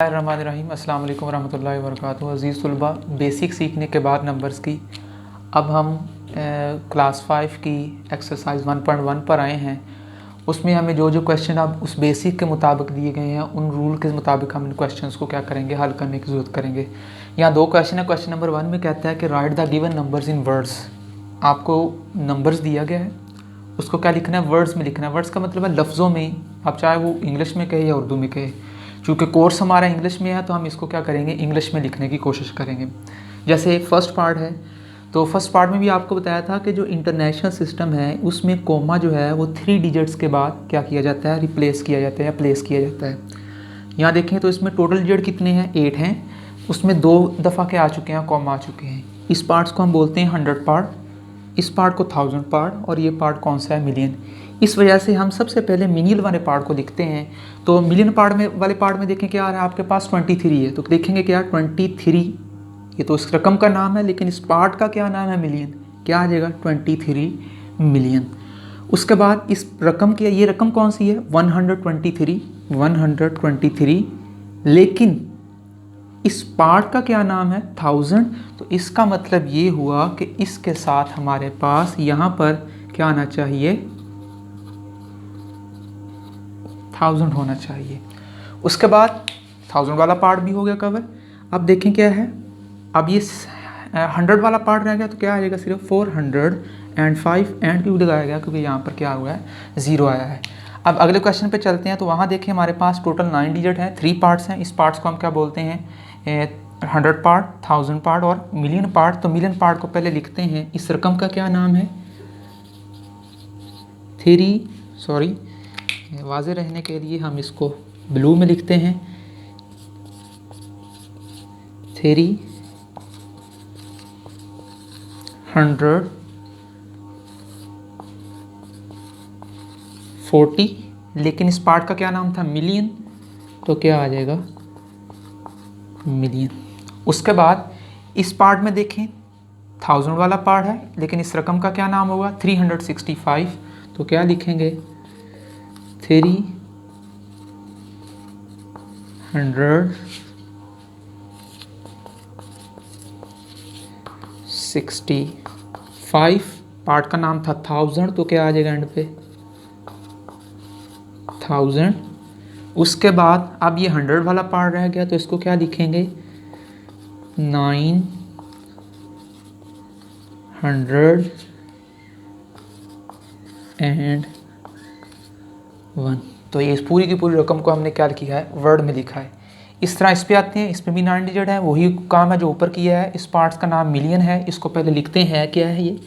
रहीम अस्सलाम वालेकुम वरहमतुल्लाहि वबरकातुहू। अज़ीज़ तलबा, बेसिक सीखने के बाद नंबर्स की अब हम क्लास 5 की एक्सरसाइज 1.1 पर आए हैं। उसमें हमें जो जो क्वेश्चन अब उस बेसिक के मुताबिक दिए गए हैं, उन रूल के मुताबिक हम इन क्वेश्चंस को क्या करेंगे, हल करने की ज़रूरत करेंगे। यहाँ दो क्वेश्चन है। क्वेश्चन नंबर 1 में कहता है कि right the given numbers in words. आपको नंबर्स दिया गया है, उसको क्या लिखना है, वर्ड्स में लिखना है। वर्ड्स का मतलब है लफ्ज़ों में, आप चाहे वो इंग्लिश में कहे या उर्दू में कहे। चूँकि कोर्स हमारा इंग्लिश में है तो हम इसको क्या करेंगे, इंग्लिश में लिखने की कोशिश करेंगे। जैसे फर्स्ट पार्ट है, तो फर्स्ट पार्ट में भी आपको बताया था कि जो इंटरनेशनल सिस्टम है उसमें कोमा जो है वो 3 डिजिट्स के बाद क्या किया जाता है, रिप्लेस किया जाता है या प्लेस किया जाता है। यहाँ देखें तो इसमें टोटल डिजिट कितने हैं, 8 हैं। उसमें 2 दफ़ा के आ चुके हैं, कॉमा आ चुके हैं। इस पार्ट्स को हम बोलते हैं 100 पार्ट, इस पार्ट को 1000 पार्ट, और ये पार्ट कौन सा है, मिलियन। इस वजह से हम सबसे पहले मिलियन वाले पार्ट को लिखते हैं। तो मिलियन पार्ट में वाले पार्ट में देखें क्या आ रहा है, आपके पास 23 है, तो देखेंगे क्या 23, ये तो इस रकम का नाम है, लेकिन इस पार्ट का क्या नाम है, मिलियन। क्या आ जाएगा, 23 मिलियन। उसके बाद इस रकम की, ये रकम कौन सी है, 123, लेकिन इस पार्ट का क्या नाम है, 1000। तो इसका मतलब ये हुआ कि इसके साथ हमारे पास यहाँ पर क्या आना चाहिए, 1000 होना चाहिए। उसके बाद 1000 वाला पार्ट भी हो गया कवर। अब देखें क्या है, अब ये 100 वाला पार्ट रह गया, तो क्या आ जाएगा, सिर्फ 405 एंड क्यों लगाया गया, क्योंकि यहाँ पर क्या हुआ है, 0 आया है। अब अगले क्वेश्चन पे चलते हैं। तो वहाँ देखें हमारे पास टोटल 9 डिजिट हैं, 3 पार्ट्स हैं। इस पार्ट्स को हम क्या बोलते हैं, 100 पार्ट, 1000 पार्ट और मिलियन पार्ट। तो मिलियन पार्ट को पहले लिखते हैं। इस रकम का क्या नाम है, 3, सॉरी वाज़े रहने के लिए हम इसको ब्लू में लिखते हैं, 340। लेकिन इस पार्ट का क्या नाम था, मिलियन, तो क्या आ जाएगा, मिलियन। उसके बाद इस पार्ट में देखें 1000 वाला पार्ट है, लेकिन इस रकम का क्या नाम होगा, 365। तो क्या लिखेंगे, 365। पार्ट का नाम था 1000, तो क्या आ जाएगा एंड पे, 1000। उसके बाद अब ये 100 वाला पार्ट रह गया, तो इसको क्या लिखेंगे, 901। तो ये इस पूरी की पूरी रकम को हमने क्या किया है, वर्ड में लिखा है। इस तरह इस पे आते हैं, इस पे भी 9 डिजिट है, वही काम है जो ऊपर किया है। इस पार्ट्स का नाम मिलियन है, इसको पहले लिखते हैं, क्या है ये,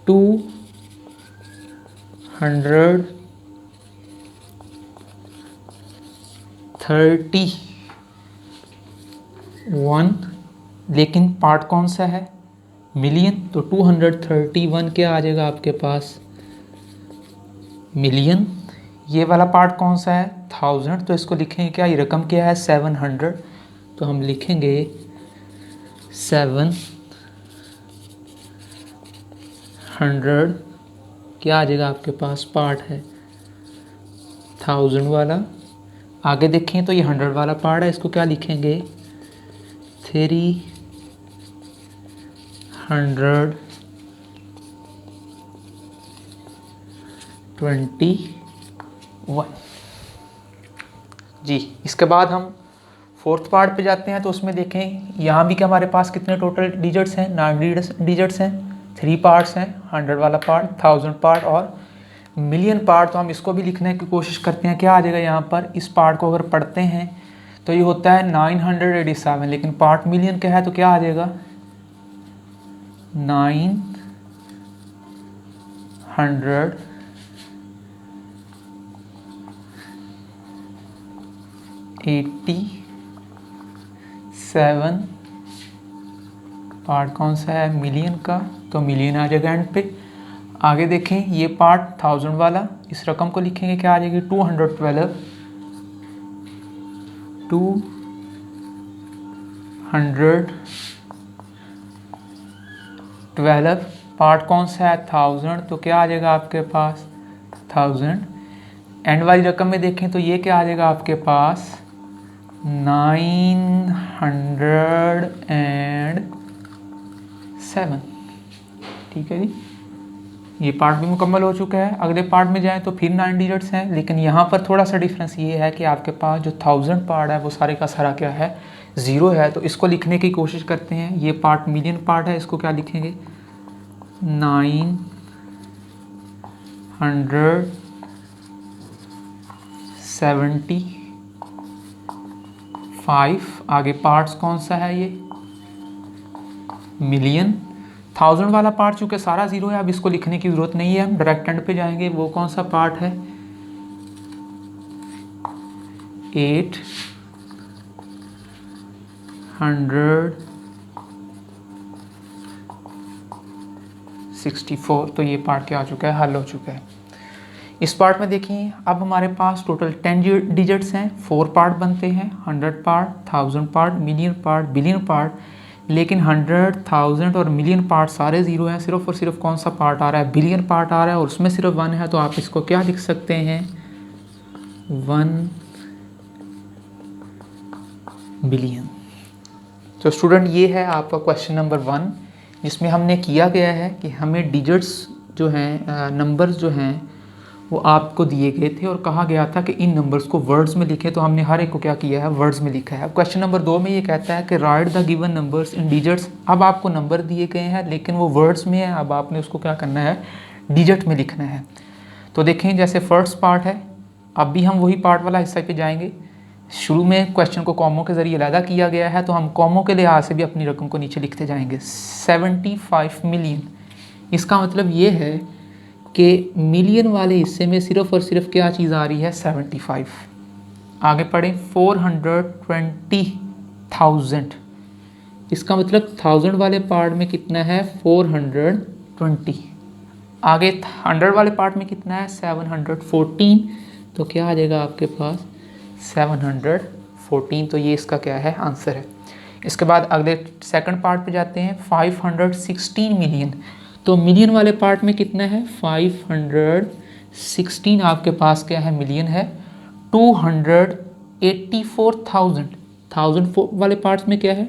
231, लेकिन पार्ट कौन सा है, मिलियन। तो 231 क्या आ जाएगा आपके पास, मिलियन। ये वाला पार्ट कौन सा है, 1000, तो इसको लिखेंगे क्या, ये रकम क्या है, 700। तो हम लिखेंगे 700, क्या आ जाएगा आपके पास, पार्ट है 1000 वाला। आगे देखें तो ये 100 वाला पार्ट है, इसको क्या लिखेंगे, 321 जी। इसके बाद हम फोर्थ पार्ट पे जाते हैं। तो उसमें देखें यहाँ भी क्या हमारे पास कितने टोटल डिजिट्स हैं, 9 डिजिट्स हैं, 3 पार्ट्स हैं, 100 वाला पार्ट, 1000 पार्ट और मिलियन पार्ट। तो हम इसको भी लिखने की कोशिश करते हैं। क्या आ जाएगा यहाँ पर, इस पार्ट को अगर पढ़ते हैं तो ये होता है 987, लेकिन पार्ट मिलियन का है, तो क्या आ जाएगा, 987। पार्ट कौन सा है, मिलियन का, तो मिलियन आ जाएगा एंड पे। आगे देखें ये पार्ट 1000 वाला, इस रकम को लिखेंगे, क्या आ जाएगी, 212। पार्ट कौन सा है, 1000, तो क्या आ जाएगा आपके पास, 1000। एंड वाली रकम में देखें तो ये क्या आ जाएगा आपके पास, 907। ठीक है जी, ये पार्ट भी मुकम्मल हो चुका है। अगले पार्ट में जाएं तो फिर 9 डिजिट्स हैं, लेकिन यहाँ पर थोड़ा सा डिफरेंस ये है कि आपके पास जो 1000 पार्ट है वो सारे का सारा क्या है, 0 है। तो इसको लिखने की कोशिश करते हैं। ये पार्ट मिलियन पार्ट है, इसको क्या लिखेंगे, 975। आगे पार्ट्स कौन सा है, ये मिलियन। 1000 वाला पार्ट चूँकि सारा 0 है, अब इसको लिखने की ज़रूरत नहीं है, हम डायरेक्ट एंड पे जाएंगे। वो कौन सा पार्ट है, 864। तो ये पार्ट क्या हो चुका है, हल हो चुका है। इस पार्ट में देखिए, अब हमारे पास टोटल 10 डिजिट्स हैं, 4 पार्ट बनते हैं, 100 part, 1000 part, million part, billion part. लेकिन 100, 1000 और मिलियन पार्ट सारे 0 हैं, सिर्फ और सिर्फ कौन सा पार्ट आ रहा है, बिलियन पार्ट आ रहा है, और उसमें सिर्फ 1 है। तो आप इसको क्या लिख सकते हैं, 1 बिलियन। तो स्टूडेंट ये है आपका क्वेश्चन नंबर 1, जिसमें हमने किया गया है कि हमें डिजिट्स जो हैं, नंबर्स जो हैं वो आपको दिए गए थे और कहा गया था कि इन नंबर्स को वर्ड्स में लिखें। तो हमने हर एक को क्या किया है, वर्ड्स में लिखा है। अब क्वेश्चन नंबर 2 में ये कहता है कि right the given numbers in digits. अब आपको नंबर दिए गए हैं लेकिन वो वर्ड्स में है, अब आपने उसको क्या करना है, डिजिट में लिखना है। तो देखें, जैसे फर्स्ट पार्ट है, अब भी हम वही पार्ट वाला हिस्सा पे जाएंगे। शुरू में क्वेश्चन को कॉमों के ज़रिए अलग किया गया है, तो हम कॉमों के लिहाज से भी अपनी रकम को नीचे लिखते जाएंगे। 75 मिलियन, इसका मतलब ये है कि मिलियन वाले हिस्से में सिर्फ और सिर्फ क्या चीज़ आ रही है, 75। आगे पढ़ें, 420,000, इसका मतलब 1000 वाले पार्ट में कितना है, 420। आगे 100 वाले पार्ट में कितना है, 714। तो क्या आ जाएगा आपके पास, 714। तो ये इसका क्या है, आंसर है। इसके बाद अगले सेकंड पार्ट पे जाते हैं, 516 मिलियन। तो मिलियन वाले पार्ट में कितना है, 516 आपके पास क्या है, मिलियन है। 284,000, 1000 वाले पार्ट्स में क्या है,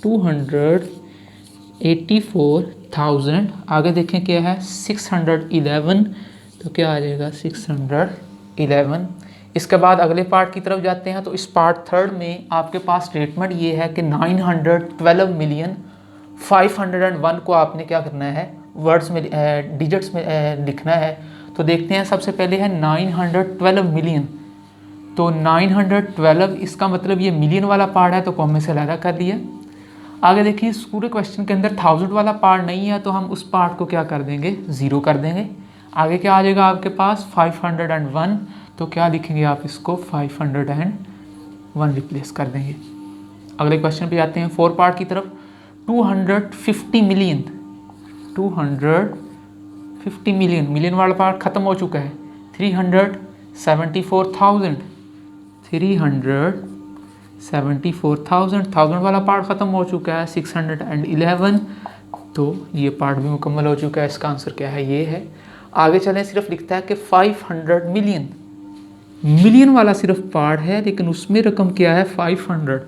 284,000। आगे देखें क्या है, 611। तो क्या आ जाएगा, 611। इसके बाद अगले पार्ट की तरफ जाते हैं। तो इस पार्ट थर्ड में आपके पास स्टेटमेंट ये है कि 912 मिलियन 501 को आपने क्या करना है, वर्ड्स में, डिजिट्स में लिखना है। तो देखते हैं, सबसे पहले है 912 मिलियन। तो 912, इसका मतलब ये मिलियन वाला पार्ट है, तो कॉमे से अलग कर दिया। आगे देखिए, इस पूरे क्वेश्चन के अंदर 1000 वाला पार्ट नहीं है, तो हम उस पार्ट को क्या कर देंगे, 0 कर देंगे। आगे क्या आ जाएगा आपके पास, 501। तो क्या लिखेंगे आप इसको, 501 रिप्लेस कर देंगे। अगले क्वेश्चन पे जाते हैं, 4 पार्ट की तरफ। 250 मिलियन, 250 मिलियन, मिलियन वाला पार्ट ख़त्म हो चुका है। 374,000, 374,000, 1000 वाला पार्ट ख़त्म हो चुका है। 611। तो ये पार्ट भी मुकम्मल हो चुका है। इसका आंसर क्या है, ये है। आगे चलें, सिर्फ लिखता है कि 500 मिलियन, मिलियन वाला सिर्फ पार्ट है, लेकिन उसमें रकम क्या है, 500।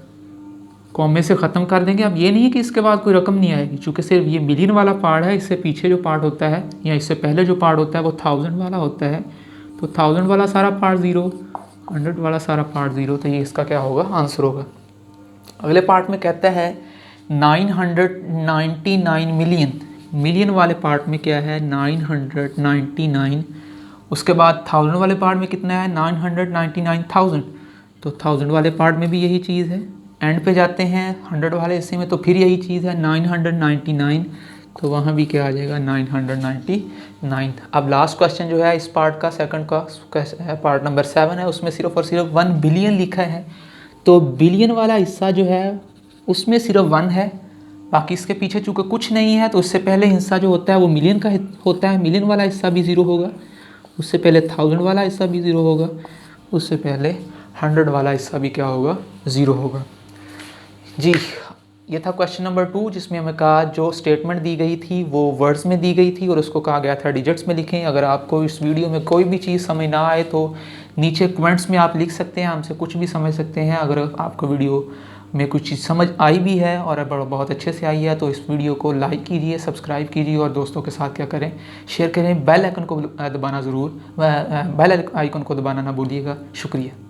कॉमे से ख़त्म कर देंगे। अब ये नहीं है कि इसके बाद कोई रकम नहीं आएगी, चूँकि सिर्फ ये मिलियन वाला पार्ट है। इससे पीछे जो पार्ट होता है या इससे पहले जो पार्ट होता है वो 1000 वाला होता है। तो 1000 वाला सारा पार्ट 0, 100 वाला सारा पार्ट 0। तो ये इसका क्या होगा, आंसर होगा। अगले पार्ट में कहता है 999 मिलियन, मिलियन वाले पार्ट में क्या है, 999। उसके बाद 1000 वाले पार्ट में कितना है, 999,000। तो 1000 वाले पार्ट में भी यही चीज़ है। एंड पे जाते हैं 100 वाले हिस्से में, तो फिर यही चीज़ है, 999। तो वहाँ भी क्या आ जाएगा, 999। अब लास्ट क्वेश्चन जो है इस पार्ट का, सेकंड का पार्ट नंबर 7 है, उसमें सिर्फ और सिर्फ 1 बिलियन लिखा है। तो बिलियन वाला हिस्सा जो है उसमें सिर्फ 1 है, बाकी इसके पीछे चूँकि कुछ नहीं है। तो उससे पहले हिस्सा जो होता है वो मिलियन का होता है, मिलियन वाला हिस्सा भी 0 होगा। उससे पहले 1000 वाला हिस्सा भी 0 होगा। उससे पहले 100 वाला हिस्सा भी क्या होगा, 0 होगा। जी, ये था क्वेश्चन नंबर 2, जिसमें हमें कहा जो स्टेटमेंट दी गई थी वो वर्ड्स में दी गई थी और उसको कहा गया था डिजिट्स में लिखें। अगर आपको इस वीडियो में कोई भी चीज़ समझ ना आए तो नीचे कमेंट्स में आप लिख सकते हैं, हमसे कुछ भी समझ सकते हैं। अगर आपको वीडियो में कुछ चीज़ समझ आई भी है और बहुत अच्छे से आई है तो इस वीडियो को लाइक कीजिए, सब्सक्राइब कीजिए और दोस्तों के साथ क्या करें, शेयर करें। बेल आइकन को दबाना ज़रूर, बेल आइकन को दबाना ना भूलिएगा। शुक्रिया।